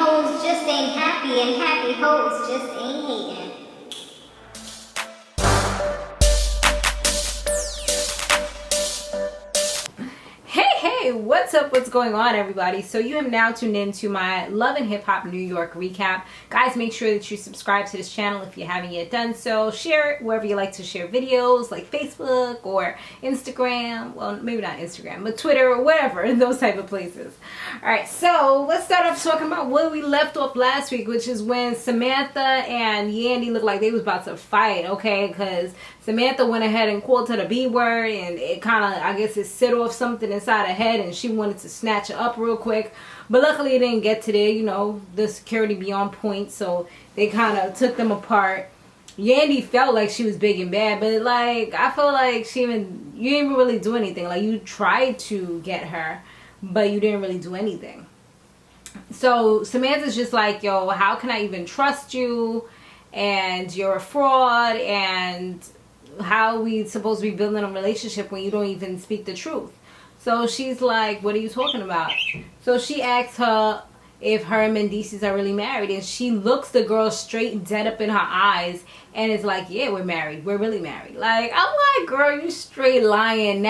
hoes just ain't happy, and happy hoes just ain't hating. Hey, what's up? What's going on, everybody? So you have now tuned into my Love and Hip Hop New York recap. Guys, make sure that you subscribe to this channel if you haven't yet done so. Share it wherever you like to share videos, like Facebook or Instagram. Well, maybe not Instagram, but Twitter or whatever, those type of places. All right, so let's start off talking about where we left off last week, which is when Samantha and Yandy looked like they was about to fight, okay? Because Samantha went ahead and called her the B word, and it kind of, I guess, it set off something inside her head, and she wanted to snatch her up real quick. But luckily, it didn't get to there. You know, the security be on point, so they kind of took them apart. Yandy felt like she was big and bad, but like I feel like you didn't even really do anything. Like you tried to get her, but you didn't really do anything. So Samantha's just like, yo, how can I even trust you? And you're a fraud, and how are we supposed to be building a relationship when you don't even speak the truth? So she's like, what are you talking about? So she asks her if her and Mendecees are really married, and she looks the girl straight dead up in her eyes and is like, yeah, we're married, we're really married. Like, I'm like, girl, you straight lying.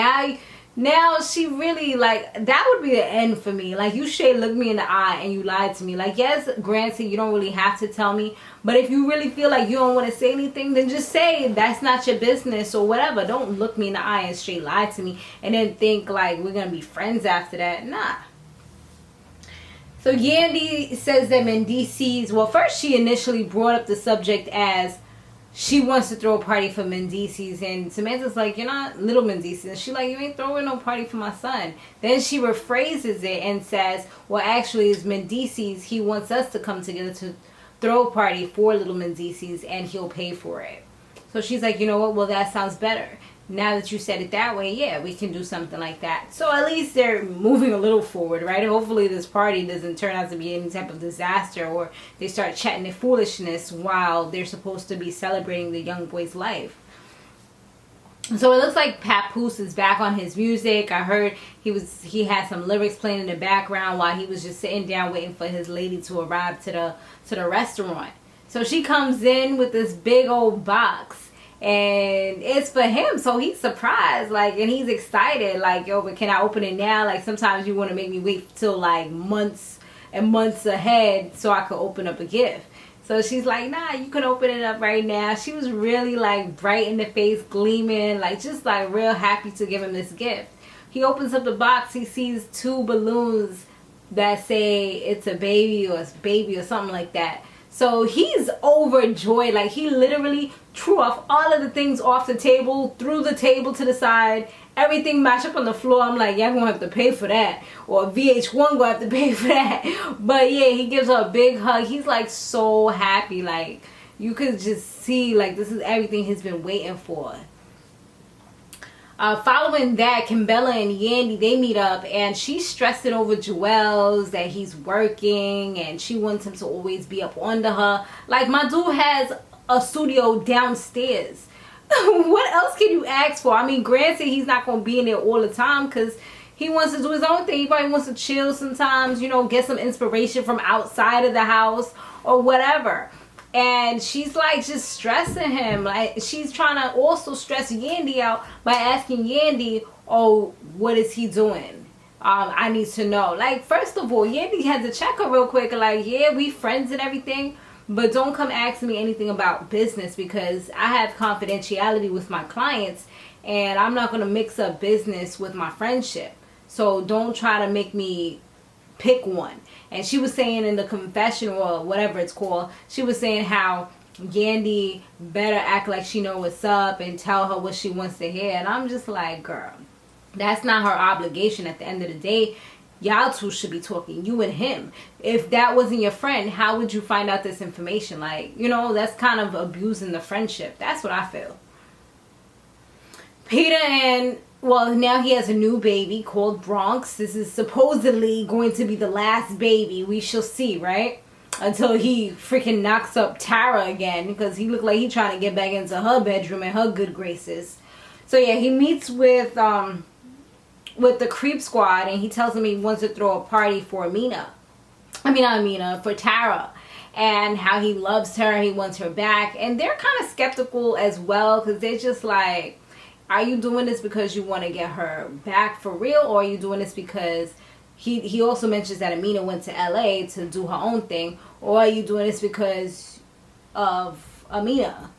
Now she really, like, that would be the end for me. Like, you straight looked me in the eye and you lied to me. Like, yes, granted, you don't really have to tell me, but if you really feel like you don't want to say anything, then just say that's not your business or whatever. Don't look me in the eye and straight lie to me and then think like we're gonna be friends after that. Nah. So Yandy says that Mendecees, well, first she initially brought up the subject as she wants to throw a party for Mendecees, and Samantha's like, you're not little Mendecees. And she's like, you ain't throwing no party for my son. Then she rephrases it and says, well, actually, it's Mendecees. He wants us to come together to throw a party for little Mendecees, and he'll pay for it. So she's like, you know what? Well, that sounds better. Now that you said it that way, yeah, we can do something like that. So at least they're moving a little forward, right? Hopefully this party doesn't turn out to be any type of disaster, or they start chatting their foolishness while they're supposed to be celebrating the young boy's life. So it looks like Papoose is back on his music. I heard he had some lyrics playing in the background while he was just sitting down waiting for his lady to arrive to the restaurant. So she comes in with this big old box, and it's for him, so he's surprised, like, and he's excited, like, yo, but can I open it now? Like, sometimes you want to make me wait till like months and months ahead so I could open up a gift. So she's like, nah, you can open it up right now. She was really like bright in the face, gleaming, like just like real happy to give him this gift. He opens up the box, he sees 2 balloons that say it's a baby or something like that. So he's overjoyed. Like, he literally threw off all of the things off the table, threw the table to the side, everything mashed up on the floor. I'm like, y'all gonna have to pay for that, or VH1 gonna have to pay for that. But yeah, he gives her a big hug. He's like so happy. Like, you could just see, like, this is everything he's been waiting for. Following that, Kimbella and Yandy, they meet up, and she's stressing over Juelz, that he's working and she wants him to always be up under her. Like, my dude has a studio downstairs. What else can you ask for? I mean, granted, he's not going to be in there all the time because he wants to do his own thing. He probably wants to chill sometimes, you know, get some inspiration from outside of the house or whatever. And she's like just stressing him. Like, she's trying to also stress Yandy out by asking Yandy, oh, what is he doing? I need to know. Like, first of all, Yandy had to check her real quick. Like, yeah, we friends and everything, but don't come asking me anything about business, because I have confidentiality with my clients, and I'm not going to mix up business with my friendship. So don't try to make me pick one. And she was saying in the confessional, or whatever it's called, she was saying how Yandy better act like she know what's up and tell her what she wants to hear. And I'm just like, girl, that's not her obligation. At the end of the day, y'all two should be talking, you and him. If that wasn't your friend, how would you find out this information? Like, you know, that's kind of abusing the friendship. That's what I feel. Peter and, well, now he has a new baby called Bronx. This is supposedly going to be the last baby. We shall see, right? Until he freaking knocks up Tara again, because he looked like he trying to get back into her bedroom and her good graces. So yeah, he meets with the creep squad, and he tells them he wants to throw a party for Amina. for Tara, and how he loves her, he wants her back. And they're kind of skeptical as well, because they're just like, are you doing this because you want to get her back for real, or are you doing this because he also mentions that Amina went to LA to do her own thing, or are you doing this because of Amina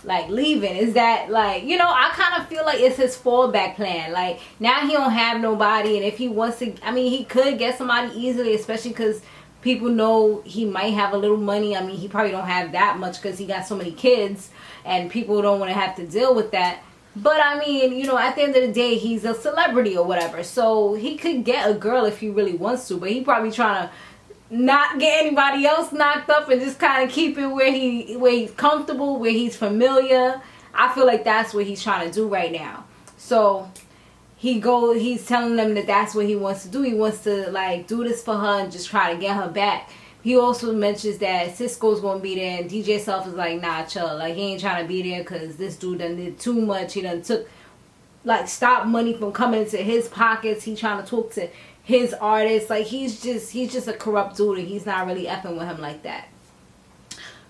like leaving? Is that like, I kind of feel like it's his fallback plan. Like, now he don't have nobody, and if he wants to, he could get somebody easily, especially because people know he might have a little money. He probably don't have that much because he got so many kids, and people don't want to have to deal with that. But at the end of the day, he's a celebrity or whatever, so he could get a girl if he really wants to. But he probably trying to not get anybody else knocked up and just kind of keep it where he's comfortable, where he's familiar. I feel like that's what he's trying to do right now. So he's telling them that that's what he wants to do. He wants to like do this for her and just try to get her back. He also mentions that Cisco's gonna be there, and DJ Self is like, nah, chill. Like, he ain't trying to be there because this dude done did too much. He done stopped money from coming into his pockets. He trying to talk to his artists. Like, he's just a corrupt dude, and he's not really effing with him like that.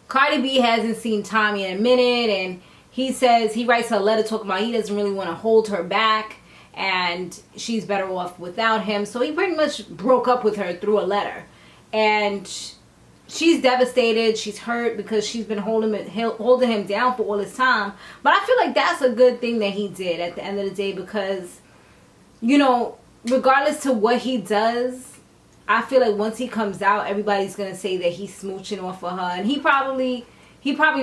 Cardi B hasn't seen Tommy in a minute, and he says, he writes her a letter talking about he doesn't really want to hold her back, and she's better off without him. So he pretty much broke up with her through a letter. And she's devastated. She's hurt because she's been holding him down for all this time. But I feel like that's a good thing that he did at the end of the day, because, regardless to what he does, I feel like once he comes out, everybody's going to say that he's smooching off of her. And he probably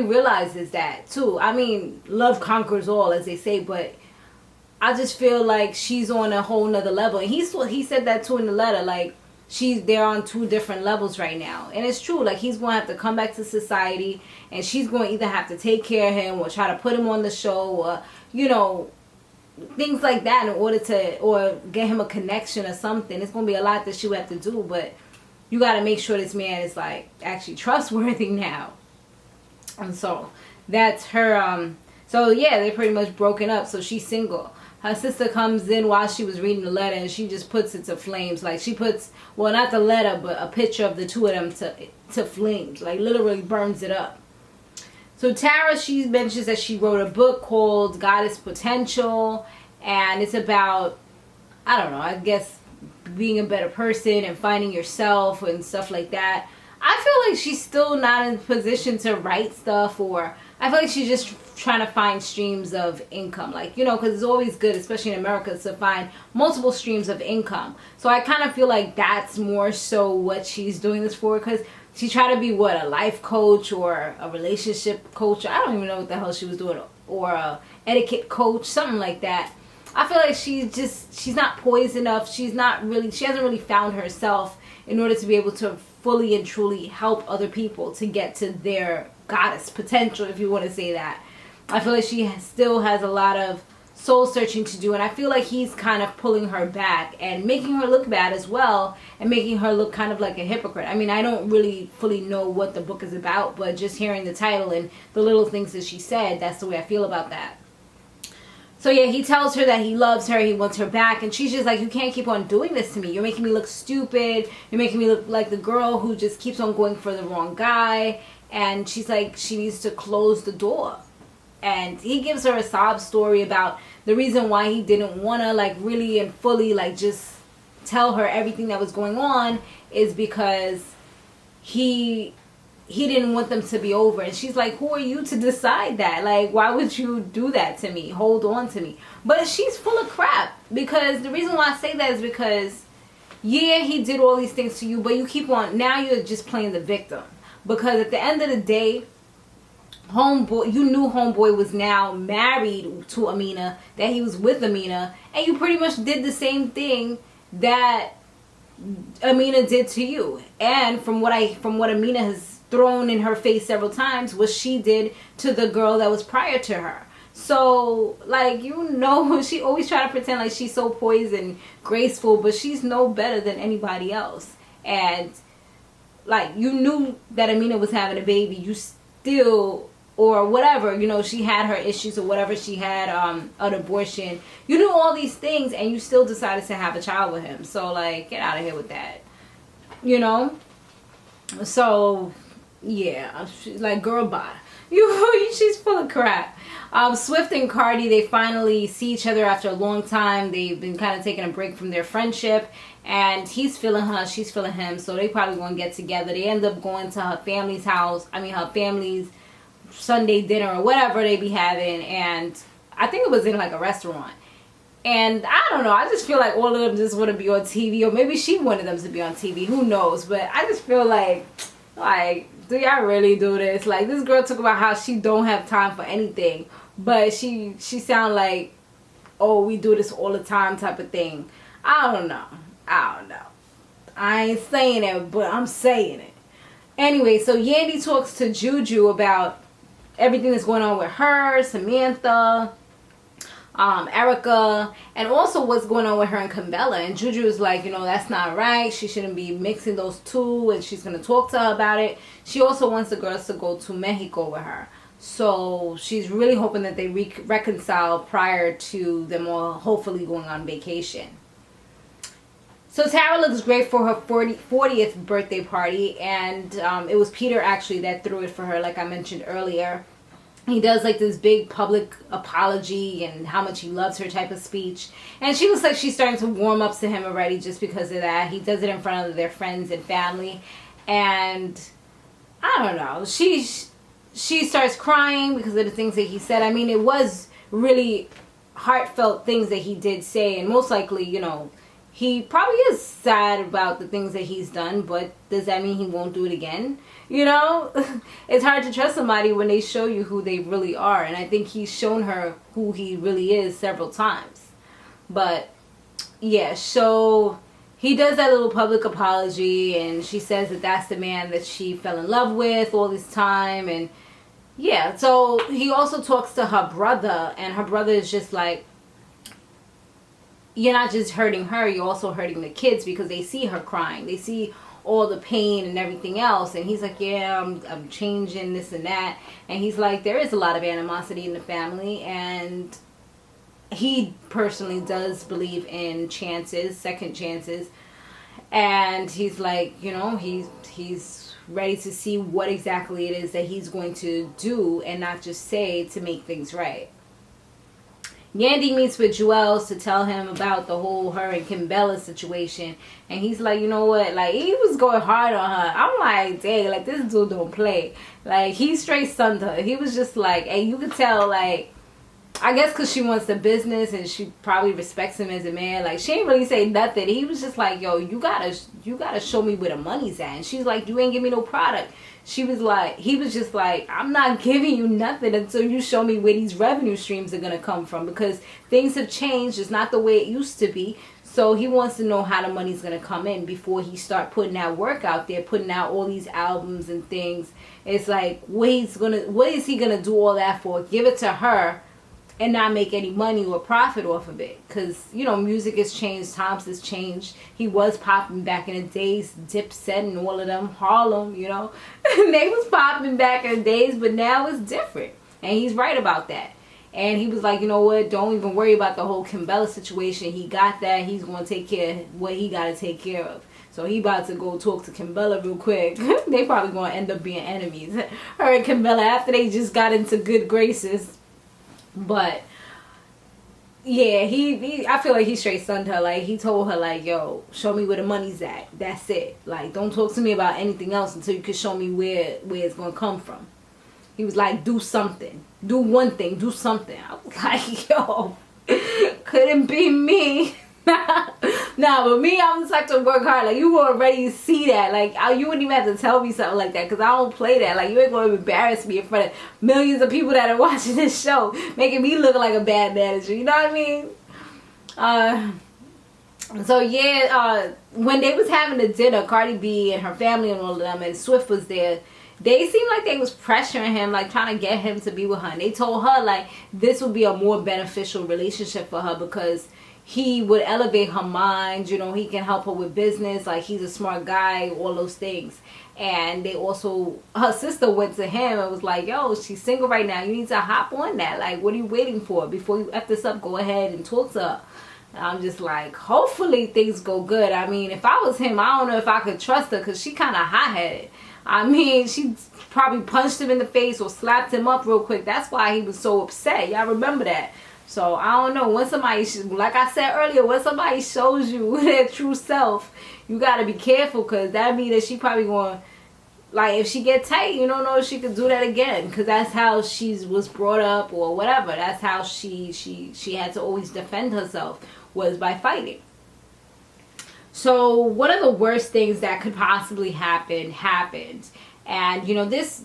realizes that too. Love conquers all, as they say, but I just feel like she's on a whole nother level. And he said that too in the letter, like, they're on two different levels right now. And it's true. Like, he's going to have to come back to society, and she's going to either have to take care of him or try to put him on the show, or, things like that, in order to, or get him a connection or something. It's going to be a lot that she would have to do, but you got to make sure this man is like actually trustworthy now. And so that's her. So yeah, they're pretty much broken up. So she's single. Her sister comes in while she was reading the letter, and she just puts it to flames. Like, she puts, well, not the letter, but a picture of the two of them to flames. Like, literally burns it up. So Tara, she mentions that she wrote a book called Goddess Potential, and it's about, I don't know, I guess being a better person and finding yourself and stuff like that. I feel like she's still not in a position to write stuff, or I feel like she's just trying to find streams of income, like, because it's always good, especially in America, to find multiple streams of income. So I kind of feel like that's more so what she's doing this for, because she tried to be a life coach or a relationship coach. I don't even know what the hell she was doing, or a etiquette coach, something like that. I feel like she's not poised enough. She hasn't really found herself in order to be able to fully and truly help other people to get to their goddess potential, if you want to say that. I feel like she still has a lot of soul searching to do, and I feel like he's kind of pulling her back and making her look bad as well, and making her look kind of like a hypocrite. I don't really fully know what the book is about, but just hearing the title and the little things that she said, that's the way I feel about that. So yeah, he tells her that he loves her, he wants her back, and she's just like, you can't keep on doing this to me. You're making me look stupid. You're making me look like the girl who just keeps on going for the wrong guy. And she's like, she needs to close the door. And he gives her a sob story about the reason why he didn't want to, like, really and fully, like, just tell her everything that was going on is because he didn't want them to be over. And she's like, who are you to decide that? Like, why would you do that to me? Hold on to me. But she's full of crap, because the reason why I say that is because, yeah, he did all these things to you, but you keep on, now you're just playing the victim. Because at the end of the day, you knew homeboy was now married to Amina, that he was with Amina, and you pretty much did the same thing that Amina did to you. And from what Amina has thrown in her face several times, what she did to the girl that was prior to her. So, like, she always try to pretend like she's so poised and graceful, but she's no better than anybody else. And like, you knew that Amina was having a baby, you still, or whatever, she had her issues or whatever, she had an abortion. You knew all these things, and you still decided to have a child with him. So, like, get out of here with that. So yeah, she's like, girl, bye. She's full of crap. Swift and Cardi, they finally see each other after a long time. They've been kind of taking a break from their friendship, and he's feeling her, she's feeling him, so they probably gonna get together. They end up going to her family's house, her family's Sunday dinner or whatever they be having, and I think it was in like a restaurant. And I don't know, I just feel like all of them just want to be on TV, or maybe she wanted them to be on TV, who knows. But I just feel like, do y'all really do this? Like, this girl talk about how she don't have time for anything, but she sound like, oh, we do this all the time type of thing. I don't know. I ain't saying it, but I'm saying it. Anyway, so Yandy talks to Juju about everything that's going on with her, Samantha, Erica, and also what's going on with her and Kimbella. And Juju is like, that's not right. She shouldn't be mixing those two, and she's going to talk to her about it. She also wants the girls to go to Mexico with her. So she's really hoping that they reconcile prior to them all hopefully going on vacation. So Tara looks great for her 40th birthday party, and it was Peter actually that threw it for her, like I mentioned earlier. He does like this big public apology and how much he loves her type of speech. And she looks like she's starting to warm up to him already just because of that. He does it in front of their friends and family. And I don't know. She starts crying because of the things that he said. I mean, it was really heartfelt things that he did say. And most likely, he probably is sad about the things that he's done. But does that mean he won't do it again? It's hard to trust somebody when they show you who they really are. And I think he's shown her who he really is several times. But, yeah, so he does that little public apology. And she says that that's the man that she fell in love with all this time. And, yeah, so he also talks to her brother. And her brother is just like, you're not just hurting her, you're also hurting the kids because they see her crying. They see all the pain and everything else. And he's like, yeah, I'm changing this and that. And he's like, there is a lot of animosity in the family. And he personally does believe in chances, second chances. And he's like, he's ready to see what exactly it is that he's going to do and not just say to make things right. Yandy meets with Juelz to tell him about the whole her and Kimbella situation. And he's like, you know what? Like, he was going hard on her. I'm like, dang, like, this dude don't play. Like, he straight stunned her. He was just like, hey, you could tell, like, I guess because she wants the business and she probably respects him as a man. Like, she ain't really say nothing. He was just like, yo, you gotta show me where the money's at. And she's like, you ain't give me no product. He was just like, I'm not giving you nothing until you show me where these revenue streams are going to come from, because things have changed. It's not the way it used to be. So he wants to know how the money's going to come in before he start putting that work out there, putting out all these albums and things. It's like, what is he going to do all that for? Give it to her and not make any money or profit off of it. Because, music has changed. Times has changed. He was popping back in the days. Dipset and all of them. Harlem, they was popping back in the days. But now it's different. And he's right about that. And he was like, you know what? Don't even worry about the whole Kimbella situation. He got that. He's going to take care of what he got to take care of. So he about to go talk to Kimbella real quick. They probably going to end up being enemies. Her and Kimbella, after they just got into good graces. But yeah, I feel like he straight stunned her. Like, he told her, like, yo, show me where the money's at. That's it. Like, don't talk to me about anything else until you can show me where it's gonna come from. He was like, do something, do one thing, do something. I was like, yo, couldn't be me. Nah, but me, I'm the type to work hard. Like, you already see that. Like, you wouldn't even have to tell me something like that, because I don't play that. Like, you ain't going to embarrass me in front of millions of people that are watching this show, making me look like a bad manager. You know what I mean? So, yeah, when they was having the dinner, Cardi B and her family and all of them, and Swift was there, they seemed like they was pressuring him, like trying to get him to be with her. And they told her, like, this would be a more beneficial relationship for her because he would elevate her mind, he can help her with business, like, he's a smart guy, all those things. And they also, her sister went to him and was like, yo, she's single right now, you need to hop on that. Like, what are you waiting for? Before you F this up, go ahead and talk to her. And I'm just like, hopefully things go good. I mean, if I was him, I don't know if I could trust her because she kind of hot-headed. I mean, she probably punched him in the face or slapped him up real quick. That's why he was so upset. Y'all remember that. So, I don't know. When somebody, like I said earlier, when somebody shows you their true self, you got to be careful because that means that she probably going to, like, if she get tight, you don't know if she could do that again, because that's how she was brought up or whatever. That's how she had to always defend herself, was by fighting. So one of the worst things that could possibly happen happened. And you know, this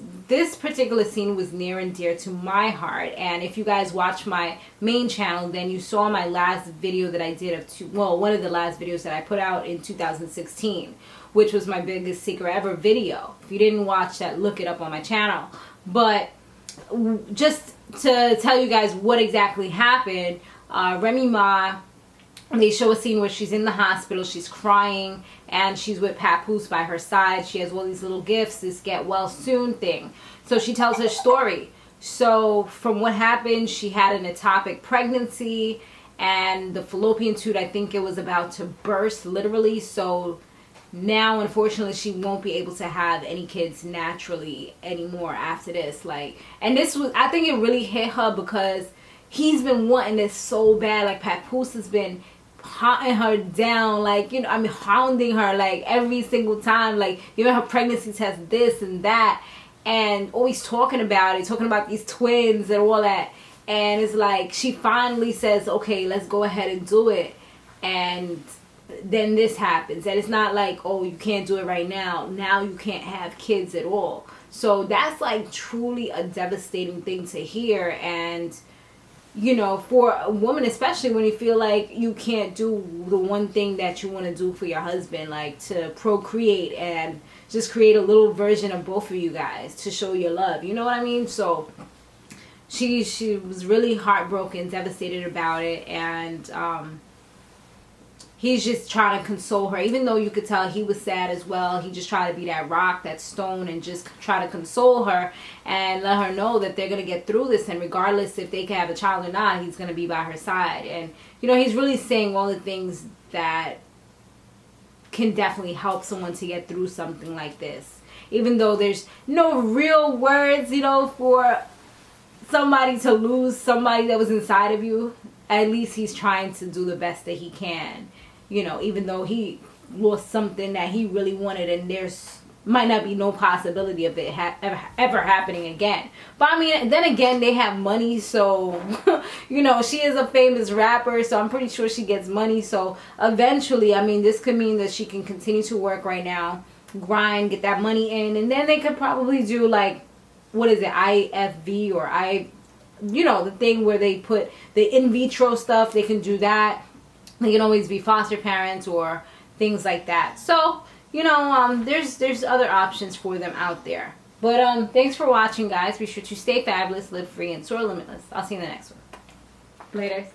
particular scene was near and dear to my heart. And if you guys watch my main channel, then you saw my last video that I did one of the last videos that I put out in 2016, which was my biggest secret ever video. If you didn't watch that, look it up on my channel. But just to tell you guys what exactly happened, Remy Ma, they show a scene where she's in the hospital, she's crying, and she's with Papoose by her side. She has all these little gifts, this get well soon thing. So she tells her story. So from what happened, she had an ectopic pregnancy, and the fallopian tube, I think it was about to burst, literally. So now, unfortunately, she won't be able to have any kids naturally anymore after this. Like, and this was, I think it really hit her because he's been wanting this so bad. Like, Papoose has been hunting her down, like, you know, I mean, hounding her, like, every single time, like, you know, her pregnancy test, this and that, and always talking about it, talking about these twins and all that. And it's like, she finally says, okay, let's go ahead and do it. And then this happens. And it's not like, oh, you can't do it right now. Now you can't have kids at all. So that's like truly a devastating thing to hear. And you know, for a woman, especially when you feel like you can't do the one thing that you want to do for your husband, like to procreate and just create a little version of both of you guys to show your love. You know what I mean? So she was really heartbroken, devastated about it, and he's just trying to console her. Even though you could tell he was sad as well, he just tried to be that rock, that stone, and just try to console her and let her know that they're going to get through this. And regardless if they can have a child or not, he's going to be by her side. And, you know, he's really saying all the things that can definitely help someone to get through something like this. Even though there's no real words, you know, for somebody to lose somebody that was inside of you, at least he's trying to do the best that he can. You know, even though he lost something that he really wanted, and there's might not be no possibility of it ever happening again. But I mean, then again, they have money, so you know, she is a famous rapper, so I'm pretty sure she gets money. So eventually, I mean, this could mean that she can continue to work right now, grind, get that money in, and then they could probably do, like, what is it, IFV or you know, the thing where they put the in vitro stuff. They can do that. They can always be foster parents or things like that. So, you know, there's other options for them out there. But thanks for watching, guys. Be sure to stay fabulous, live free, and soar limitless. I'll see you in the next one. Later.